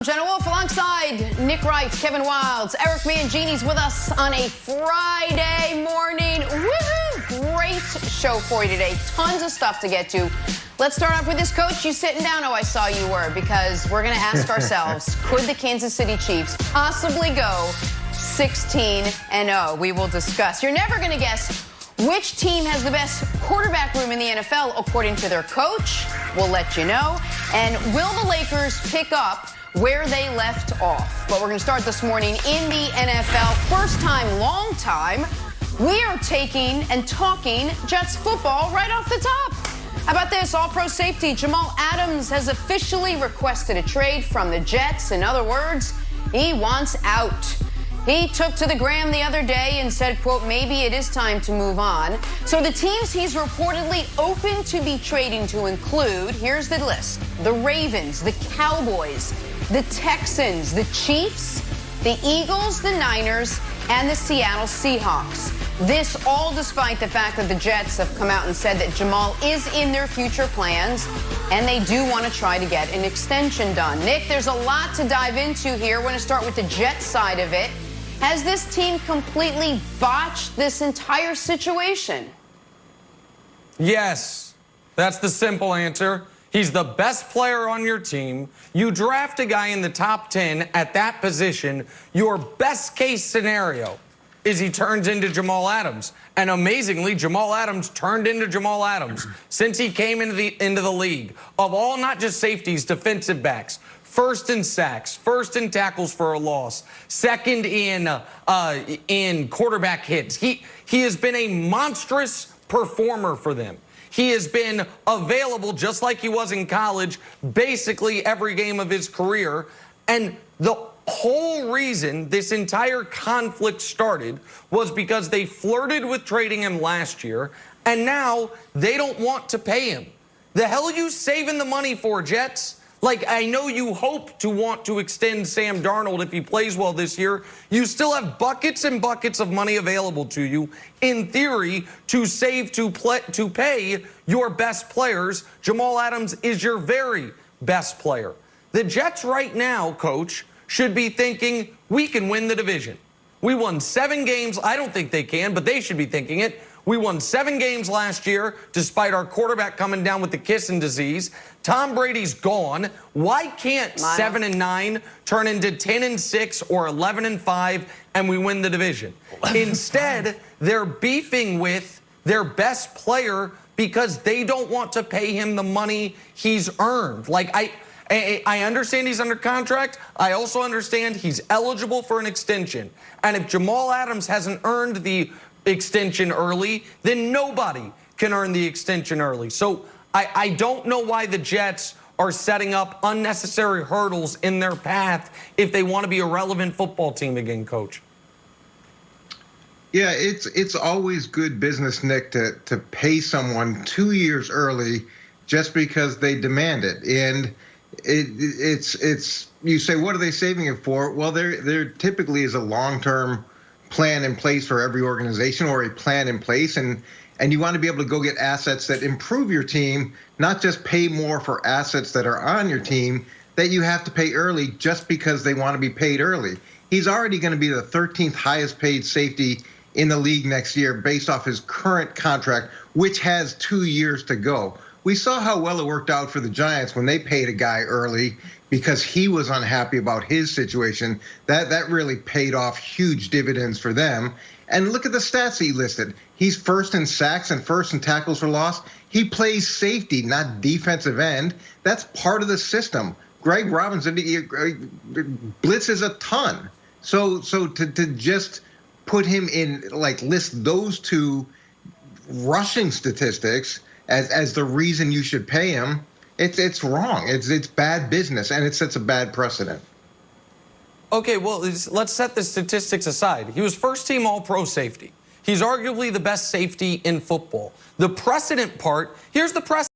Jenna Wolf alongside Nick Wright, Kevin Wilds, Eric Mangini's with us on a Friday morning. Woohoo! Great show for you today. Tons of stuff to get to. Let's start off with this, Coach. You sitting down? Oh, I saw you were, because we're going to ask ourselves, could the Kansas City Chiefs possibly go 16-0? We will discuss. You're never going to guess which team has the best quarterback room in the NFL according to their coach. We'll let you know. And will the Lakers pick up where they left off? But we're going to start this morning in the NFL. First time, long time, we are taking and talking Jets football right off the top. How about this? All-pro safety Jamal Adams has officially requested a trade from the Jets. In other words, he wants out. He took to the gram the other day and said, quote, maybe it is time to move on. So the teams he's reportedly open to be trading to include, here's the list: the Ravens, the Cowboys, the Texans, the Chiefs, the Eagles, the Niners, and the Seattle Seahawks. This all despite the fact that the Jets have come out and said that Jamal is in their future plans, and they do want to try to get an extension done. Nick, there's a lot to dive into here. We're going to start with the Jets side of it. Has this team completely botched this entire situation? Yes, that's the simple answer. He's the best player on your team. You draft a guy in the top 10 at that position. Your best case scenario is he turns into Jamal Adams. And amazingly, Jamal Adams turned into Jamal Adams since he came into the league. Of all, not just safeties, defensive backs, first in sacks, first in tackles for a loss, second in quarterback hits. He has been a monstrous performer for them. He has been available just like he was in college, basically every game of his career. And the whole reason this entire conflict started was because they flirted with trading him last year, and now they don't want to pay him. The hell are you saving the money for, Jets? Like, I know you hope to want to extend Sam Darnold if he plays well this year. You still have buckets and buckets of money available to you, in theory, to save to pay your best players. Jamal Adams is your very best player. The Jets right now, Coach, should be thinking, we can win the division. We won 7 games. I don't think they can, but they should be thinking it. We won 7 games last year, despite our quarterback coming down with the kissing disease. Tom Brady's gone. Why can't 7-9 turn into 10-6 or 11-5 and we win the division? Instead, they're beefing with their best player because they don't want to pay him the money he's earned. Like, I understand he's under contract. I also understand he's eligible for an extension. And if Jamal Adams hasn't earned the extension early, then nobody can earn the extension early. So I don't know why the Jets are setting up unnecessary hurdles in their path if they want to be a relevant football team again, Coach. Yeah, it's always good business, Nick, to pay someone 2 years early just because they demand it. And it's you say, what are they saving it for? Well, there typically is a long-term plan in place for every organization, or a plan in place, and you want to be able to go get assets that improve your team, not just pay more for assets that are on your team that you have to pay early just because they want to be paid early. He's already going to be the 13th highest paid safety in the league next year based off his current contract, which has 2 years to go. We saw how well it worked out for the Giants when they paid a guy early because he was unhappy about his situation. That really paid off huge dividends for them. And look at the stats he listed. He's first in sacks and first in tackles for loss. He plays safety, not defensive end. That's part of the system. Greg Robinson blitzes a ton. So to just put him in, like, list those two rushing statistics as the reason you should pay him, it's wrong. It's bad business, and it sets a bad precedent. Okay, well, let's set the statistics aside. He was first-team All-Pro safety. He's arguably the best safety in football. The precedent part, here's the precedent.